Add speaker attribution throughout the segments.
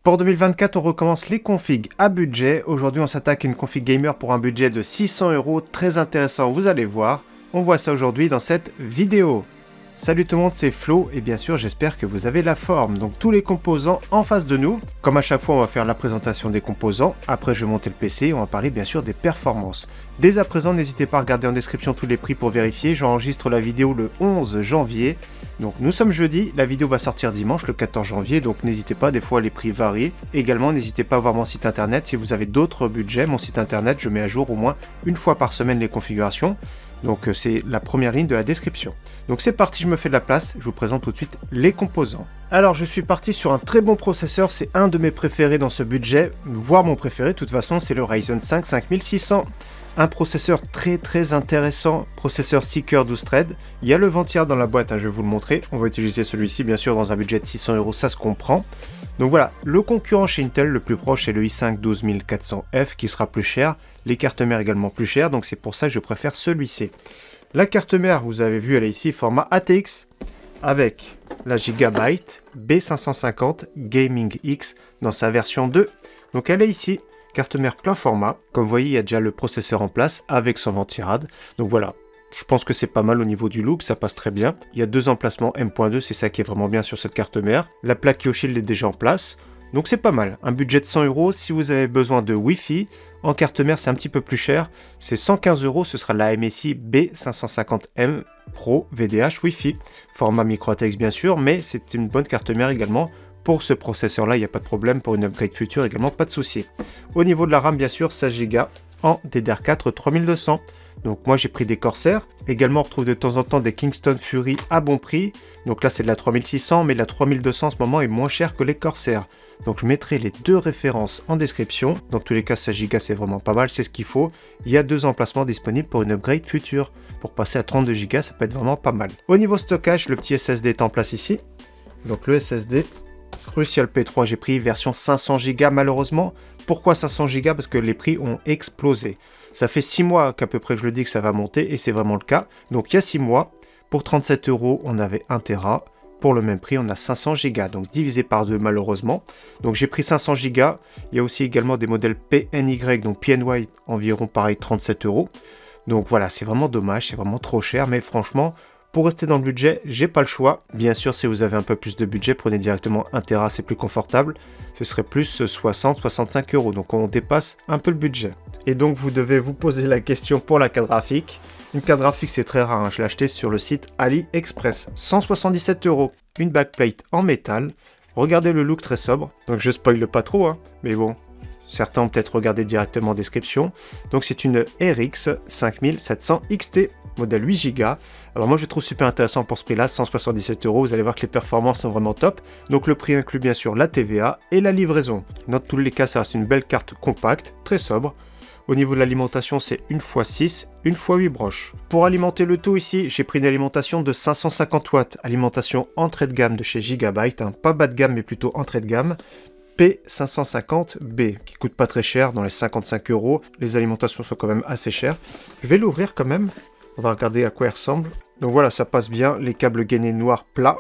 Speaker 1: Pour 2024, on recommence les configs à budget. Aujourd'hui, on s'attaque à une config gamer pour un budget de 600 €. Très intéressant, vous allez voir. On voit ça aujourd'hui dans cette vidéo. Salut tout le monde, c'est Flo et bien sûr, j'espère que vous avez la forme. Donc tous les composants en face de nous. Comme à chaque fois, on va faire la présentation des composants. Après, je vais monter le PC et on va parler bien sûr des performances. Dès à présent, n'hésitez pas à regarder en description tous les prix pour vérifier. J'enregistre la vidéo le 11 janvier. Donc nous sommes jeudi, la vidéo va sortir dimanche le 14 janvier, donc n'hésitez pas, des fois les prix varient. Également, n'hésitez pas à voir mon site internet si vous avez d'autres budgets. Mon site internet, je mets à jour au moins une fois par semaine les configurations. Donc c'est la première ligne de la description. Donc c'est parti, je me fais de la place, je vous présente tout de suite les composants. Alors je suis parti sur un très bon processeur, c'est un de mes préférés dans ce budget, voire mon préféré de toute façon, c'est le Ryzen 5 5600. Un processeur très intéressant, processeur 6 cœurs 12 threads. Il y a le ventilleur dans la boîte, je vais vous le montrer. On va utiliser celui-ci bien sûr dans un budget de 600 €, ça se comprend. Donc voilà, le concurrent chez Intel le plus proche c'est le i5 12400F qui sera plus cher. Les cartes mères également plus chères, donc c'est pour ça que je préfère celui-ci. La carte mère, vous avez vu, elle est ici, format ATX, avec la Gigabyte B550 Gaming X dans sa version 2. Donc elle est ici, carte mère plein format. Comme vous voyez, il y a déjà le processeur en place avec son ventirad. Donc voilà, je pense que c'est pas mal au niveau du look, ça passe très bien. Il y a deux emplacements M.2, c'est ça qui est vraiment bien sur cette carte mère. La plaque Kyoshil est déjà en place. Donc c'est pas mal, un budget de 100 €. Si vous avez besoin de Wi-Fi, en carte mère c'est un petit peu plus cher, c'est 115 €, ce sera la MSI B550M Pro VDH Wi-Fi. Format micro ATX bien sûr, mais c'est une bonne carte mère également. Pour ce processeur là, il n'y a pas de problème, pour une upgrade future également, pas de souci. Au niveau de la RAM bien sûr, 16 Go en DDR4 3200. Donc moi j'ai pris des Corsair. Également on retrouve de temps en temps des Kingston Fury à bon prix. Donc là c'est de la 3600, mais la 3200 en ce moment est moins chère que les Corsair. Donc je mettrai les deux références en description. Dans tous les cas 16 Go c'est vraiment pas mal, c'est ce qu'il faut. Il y a deux emplacements disponibles pour une upgrade future. Pour passer à 32 Go ça peut être vraiment pas mal. Au niveau stockage, le petit SSD est en place ici. Donc le SSD Crucial P3, j'ai pris version 500 Go malheureusement. Pourquoi 500 Go? Parce que les prix ont explosé. Ça fait 6 mois qu'à peu près que je le dis que ça va monter et c'est vraiment le cas. Donc il y a 6 mois, pour 37 € on avait 1 Tera. Pour le même prix on a 500 Go, donc divisé par 2 malheureusement. Donc j'ai pris 500 Go. Il y a aussi également des modèles PNY, donc PNY environ pareil 37 €. Donc voilà, c'est vraiment dommage, c'est vraiment trop cher, mais franchement, pour rester dans le budget, j'ai pas le choix. Bien sûr, si vous avez un peu plus de budget, prenez directement 1 Tera, c'est plus confortable. Ce serait plus 60-65 €, donc on dépasse un peu le budget. Et donc vous devez vous poser la question pour la carte graphique. Une carte graphique c'est très rare, je l'ai acheté sur le site AliExpress. 177 €, une backplate en métal. Regardez le look très sobre, donc je spoil pas trop, mais bon. Certains ont peut-être regardé directement en description. Donc c'est une RX 5700 XT, modèle 8 Go. Alors moi je trouve super intéressant pour ce prix là, 177 €, vous allez voir que les performances sont vraiment top. Donc le prix inclut bien sûr la TVA et la livraison. Dans tous les cas ça reste une belle carte compacte, très sobre. Au niveau de l'alimentation c'est 1x6, 1x8 broches. Pour alimenter le tout ici, j'ai pris une alimentation de 550 watts, alimentation entrée de gamme de chez Gigabyte, pas bas de gamme mais plutôt entrée de gamme. P550B, qui coûte pas très cher, dans les 55 €. Les alimentations sont quand même assez chères. Je vais l'ouvrir quand même. On va regarder à quoi il ressemble. Donc voilà, ça passe bien. Les câbles gainés noirs plats.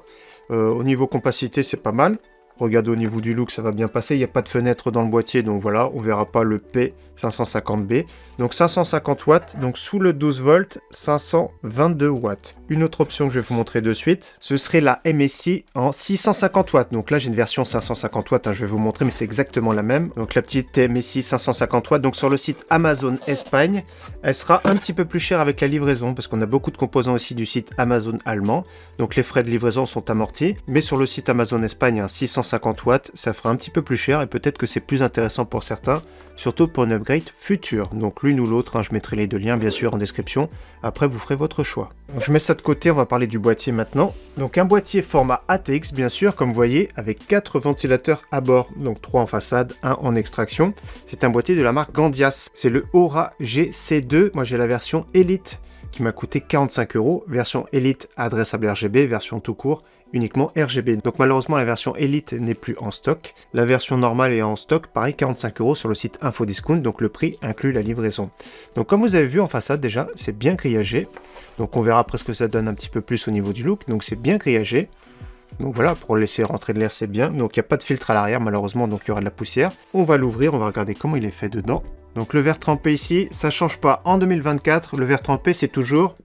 Speaker 1: Au niveau compacité, c'est pas mal. Regardez au niveau du look, ça va bien passer. Il n'y a pas de fenêtre dans le boîtier, donc voilà, on verra pas le P550B. Donc 550 watts, donc sous le 12 volts, 522 watts. Une autre option que je vais vous montrer de suite, ce serait la MSI en 650 watts. Donc là, j'ai une version 550 watts, je vais vous montrer, mais c'est exactement la même. Donc la petite MSI 550 watts, donc sur le site Amazon Espagne, elle sera un petit peu plus chère avec la livraison, parce qu'on a beaucoup de composants aussi du site Amazon allemand. Donc les frais de livraison sont amortis, mais sur le site Amazon Espagne, 650 watts, ça fera un petit peu plus cher, et peut-être que c'est plus intéressant pour certains, surtout pour une upgrade future. Donc l'une ou l'autre, je mettrai les deux liens bien sûr en description, après vous ferez votre choix. Donc je mets ça de côté, on va parler du boîtier maintenant. Donc un boîtier format ATX bien sûr, comme vous voyez, avec 4 ventilateurs à bord, donc 3 en façade, 1 en extraction. C'est un boîtier de la marque Gandias, c'est le Aura GC2, moi j'ai la version Elite, qui m'a coûté 45 €, version Elite adressable RGB, version tout court, uniquement RGB. Donc malheureusement la version Elite n'est plus en stock. La version normale est en stock, pareil 45 € sur le site Infodiscount, donc le prix inclut la livraison. Donc comme vous avez vu en façade déjà, c'est bien grillagé. Donc on verra après ce que ça donne un petit peu plus au niveau du look. Donc c'est bien grillagé. Donc voilà, pour laisser rentrer de l'air, c'est bien. Donc il n'y a pas de filtre à l'arrière, malheureusement, donc il y aura de la poussière. On va l'ouvrir, on va regarder comment il est fait dedans. Donc le verre trempé ici, ça change pas en 2024. Le verre trempé, c'est toujours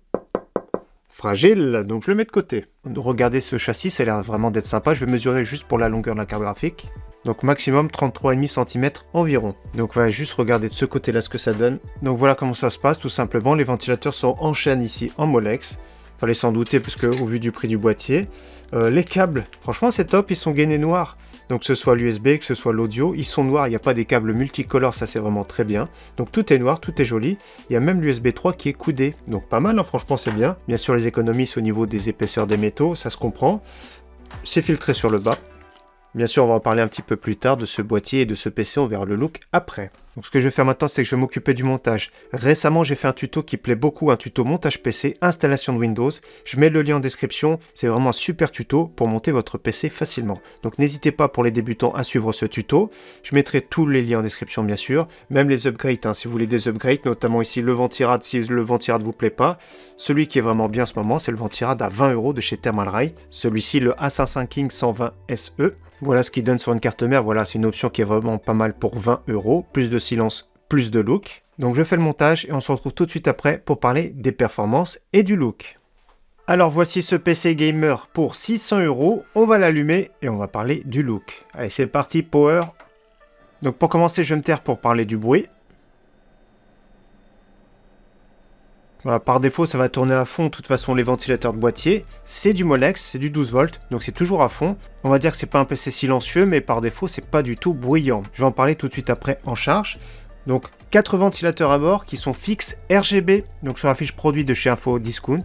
Speaker 1: fragile, donc je le mets de côté. Regardez ce châssis, ça a l'air vraiment d'être sympa. Je vais mesurer juste pour la longueur de la carte graphique. Donc maximum 33,5 cm environ. Donc on va juste regarder de ce côté-là ce que ça donne. Donc voilà comment ça se passe, tout simplement. Les ventilateurs sont en chaîne ici, en Molex. Fallait s'en douter parce que au vu du prix du boîtier. Les câbles, franchement c'est top, ils sont gainés noirs. Donc que ce soit l'USB, que ce soit l'audio, ils sont noirs, il n'y a pas des câbles multicolores, ça c'est vraiment très bien. Donc tout est noir, tout est joli. Il y a même l'USB 3 qui est coudé. Donc pas mal, hein, franchement c'est bien. Bien sûr les économies c'est au niveau des épaisseurs des métaux, ça se comprend. C'est filtré sur le bas. Bien sûr, on va en parler un petit peu plus tard de ce boîtier et de ce PC, on verra le look après. Donc ce que je vais faire maintenant, c'est que je vais m'occuper du montage. Récemment, j'ai fait un tuto qui plaît beaucoup, un tuto montage PC, installation de Windows. Je mets le lien en description, c'est vraiment un super tuto pour monter votre PC facilement. Donc n'hésitez pas pour les débutants à suivre ce tuto. Je mettrai tous les liens en description bien sûr, même les upgrades, hein, si vous voulez des upgrades, notamment ici le Ventirad si le Ventirad ne vous plaît pas. Celui qui est vraiment bien en ce moment, c'est le Ventirad à 20 € de chez Thermalright. Celui-ci, le A55 King 120 SE. Voilà ce qu'il donne sur une carte mère, voilà c'est une option qui est vraiment pas mal pour 20 €, plus de silence, plus de look. Donc je fais le montage et on se retrouve tout de suite après pour parler des performances et du look. Alors voici ce PC gamer pour 600 €, on va l'allumer et on va parler du look. Allez c'est parti, power. Donc pour commencer je vais me taire pour parler du bruit. Voilà, par défaut, ça va tourner à fond. De toute façon, les ventilateurs de boîtier, c'est du Molex, c'est du 12 volts, donc c'est toujours à fond. On va dire que c'est pas un PC silencieux, mais par défaut, c'est pas du tout bruyant. Je vais en parler tout de suite après en charge. Donc, 4 ventilateurs à bord qui sont fixes RGB. Donc, sur la fiche produit de chez Info Discount,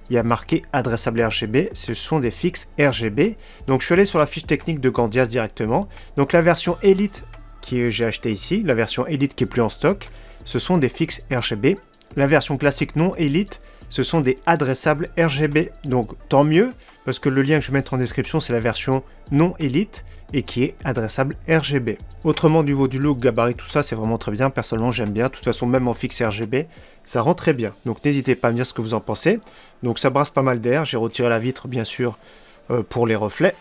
Speaker 1: il y a marqué adressable RGB. Ce sont des fixes RGB. Donc, je suis allé sur la fiche technique de Gordias directement. Donc, la version Elite que j'ai acheté ici, la version Elite qui est plus en stock, ce sont des fixes RGB. La version classique non Elite, ce sont des adressables RGB. Donc tant mieux, parce que le lien que je vais mettre en description, c'est la version non Elite et qui est adressable RGB. Autrement, au niveau du look, gabarit, tout ça, c'est vraiment très bien. Personnellement, j'aime bien. De toute façon, même en fixe RGB, ça rend très bien. Donc n'hésitez pas à me dire ce que vous en pensez. Donc ça brasse pas mal d'air. J'ai retiré la vitre, bien sûr, pour les reflets.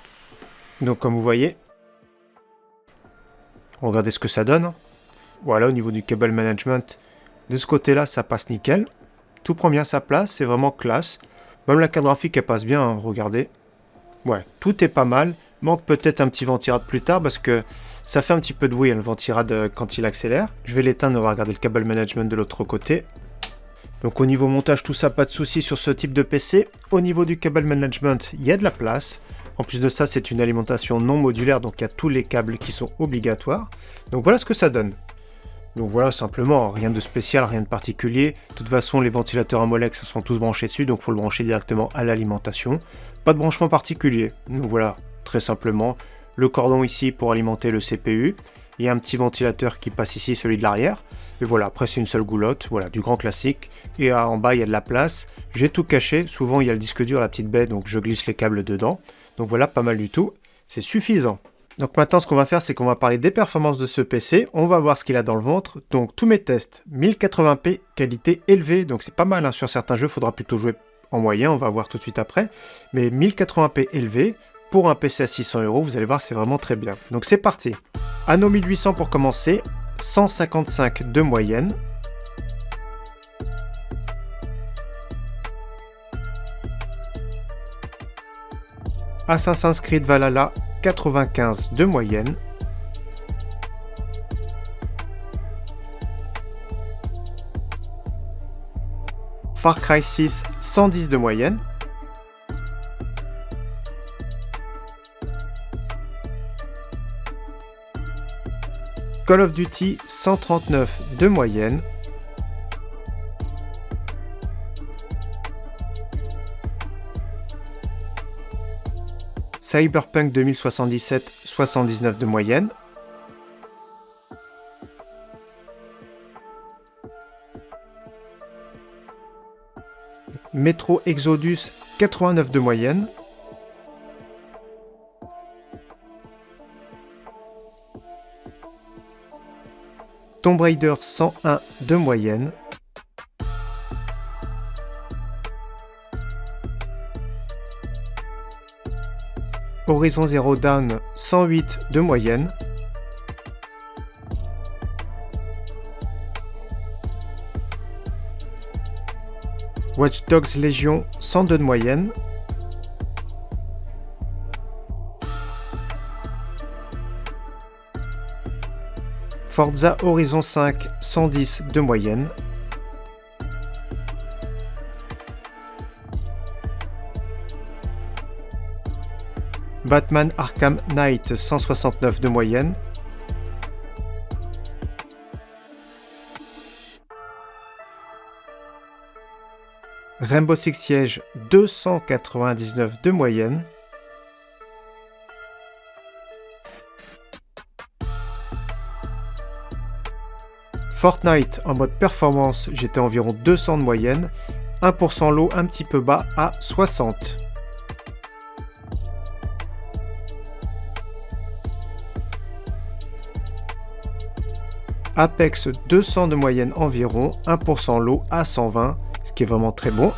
Speaker 1: Donc comme vous voyez, regardez ce que ça donne. Voilà, au niveau du cable management, de ce côté-là, ça passe nickel. Tout prend bien sa place, c'est vraiment classe. Même la carte graphique, elle passe bien, hein, regardez. Ouais, tout est pas mal. Manque peut-être un petit ventirad plus tard parce que ça fait un petit peu de bruit, hein, le ventirad quand il accélère. Je vais l'éteindre, on va regarder le cable management de l'autre côté. Donc au niveau montage, tout ça, pas de souci sur ce type de PC. Au niveau du cable management, il y a de la place. En plus de ça, c'est une alimentation non modulaire, donc il y a tous les câbles qui sont obligatoires. Donc voilà ce que ça donne. Donc voilà, simplement, rien de spécial, rien de particulier. De toute façon, les ventilateurs à Molex sont tous branchés dessus, donc il faut le brancher directement à l'alimentation. Pas de branchement particulier. Donc voilà, très simplement, le cordon ici pour alimenter le CPU. Il y a un petit ventilateur qui passe ici, celui de l'arrière. Et voilà, après c'est une seule goulotte, voilà, du grand classique. Et en bas, il y a de la place. J'ai tout caché. Souvent, il y a le disque dur, la petite baie, donc je glisse les câbles dedans. Donc voilà, pas mal du tout. C'est suffisant. Donc maintenant, ce qu'on va faire, c'est qu'on va parler des performances de ce PC. On va voir ce qu'il a dans le ventre. Donc tous mes tests, 1080p, qualité élevée. Donc c'est pas mal, hein. Sur certains jeux, il faudra plutôt jouer en moyen. On va voir tout de suite après. Mais 1080p élevé, pour un PC à 600 €, vous allez voir, c'est vraiment très bien. Donc c'est parti. Anno 1800 pour commencer. 155 de moyenne. Assassin's Creed Valhalla, 95 de moyenne. Far Cry 6, 110 de moyenne. Call of Duty, 139 de moyenne. Cyberpunk 2077, 79 de moyenne. Metro Exodus, 89 de moyenne. Tomb Raider, 101 de moyenne. Horizon Zero Dawn 108 de moyenne. Watch Dogs Legion 102 de moyenne. Forza Horizon 5 110 de moyenne. Batman Arkham Knight 169 de moyenne. Rainbow Six Siege 299 de moyenne. Fortnite en mode performance, j'étais environ 200 de moyenne. 1% low un petit peu bas à 60. Apex 200 de moyenne environ, 1% low à 120, ce qui est vraiment très bon.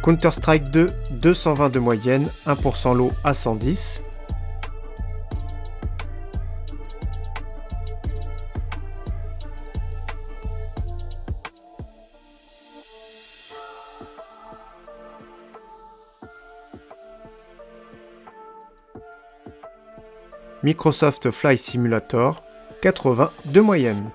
Speaker 1: Counter-Strike 2, 220 de moyenne, 1% low à 110. Microsoft Flight Simulator, 80 de moyenne.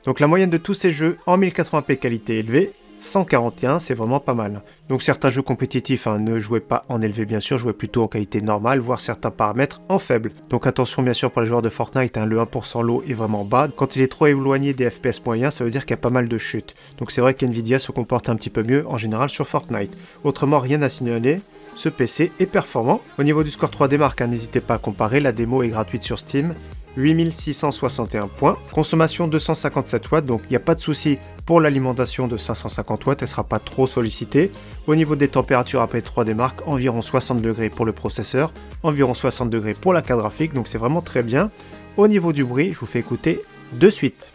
Speaker 1: Donc la moyenne de tous ces jeux en 1080p qualité élevée, 141, c'est vraiment pas mal. Donc certains jeux compétitifs, ne jouez pas en élevé bien sûr, jouez plutôt en qualité normale, voire certains paramètres en faible. Donc attention bien sûr pour les joueurs de Fortnite, le 1% low est vraiment bas. Quand il est trop éloigné des FPS moyens, ça veut dire qu'il y a pas mal de chutes. Donc c'est vrai qu'NVIDIA se comporte un petit peu mieux en général sur Fortnite. Autrement, rien à signaler, ce PC est performant. Au niveau du score 3D marque, n'hésitez pas à comparer, la démo est gratuite sur Steam. 8661 points, consommation 257 watts, donc il n'y a pas de souci pour l'alimentation de 550 watts, elle ne sera pas trop sollicitée. Au niveau des températures après 3D mark, environ 60 degrés pour le processeur, environ 60 degrés pour la carte graphique, donc c'est vraiment très bien. Au niveau du bruit, je vous fais écouter de suite.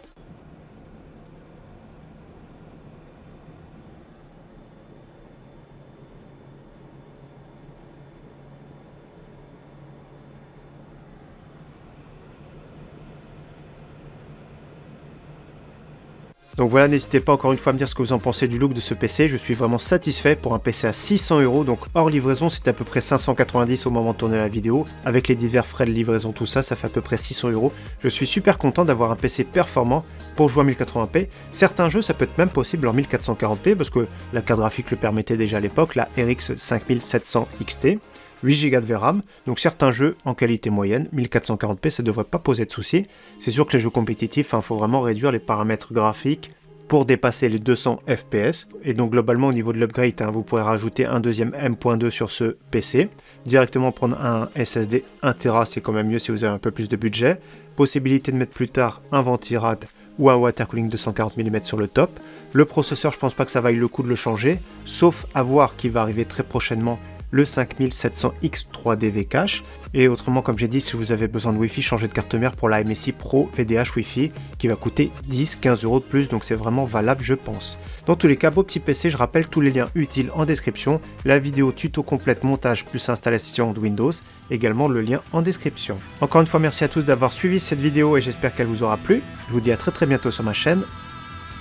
Speaker 1: Donc voilà, n'hésitez pas encore une fois à me dire ce que vous en pensez du look de ce PC, je suis vraiment satisfait pour un PC à 600 €, donc hors livraison c'est à peu près 590 au moment de tourner la vidéo, avec les divers frais de livraison tout ça, ça fait à peu près 600 €. Je suis super content d'avoir un PC performant pour jouer en 1080p, certains jeux ça peut être même possible en 1440p parce que la carte graphique le permettait déjà à l'époque, la RX 5700 XT. 8 Go de VRAM, donc certains jeux en qualité moyenne, 1440p, ça ne devrait pas poser de soucis. C'est sûr que les jeux compétitifs, il faut vraiment réduire les paramètres graphiques pour dépasser les 200 fps. Et donc globalement au niveau de l'upgrade, vous pourrez rajouter un deuxième M.2 sur ce PC. Directement prendre un SSD 1TB, c'est quand même mieux si vous avez un peu plus de budget. Possibilité de mettre plus tard un ventirad ou un water cooling 240 mm sur le top. Le processeur, je pense pas que ça vaille le coup de le changer, sauf à voir qu'il va arriver très prochainement le 5700X 3DV Cache. Et autrement, comme j'ai dit, si vous avez besoin de Wi-Fi, changez de carte mère pour la MSI Pro VDH Wi-Fi qui va coûter 10-15 € de plus, donc c'est vraiment valable je pense. Dans tous les cas, beau petit PC, je rappelle tous les liens utiles en description, la vidéo tuto complète montage plus installation de Windows, également le lien en description. Encore une fois, merci à tous d'avoir suivi cette vidéo et j'espère qu'elle vous aura plu. Je vous dis à très bientôt sur ma chaîne.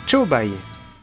Speaker 1: Ciao, bye!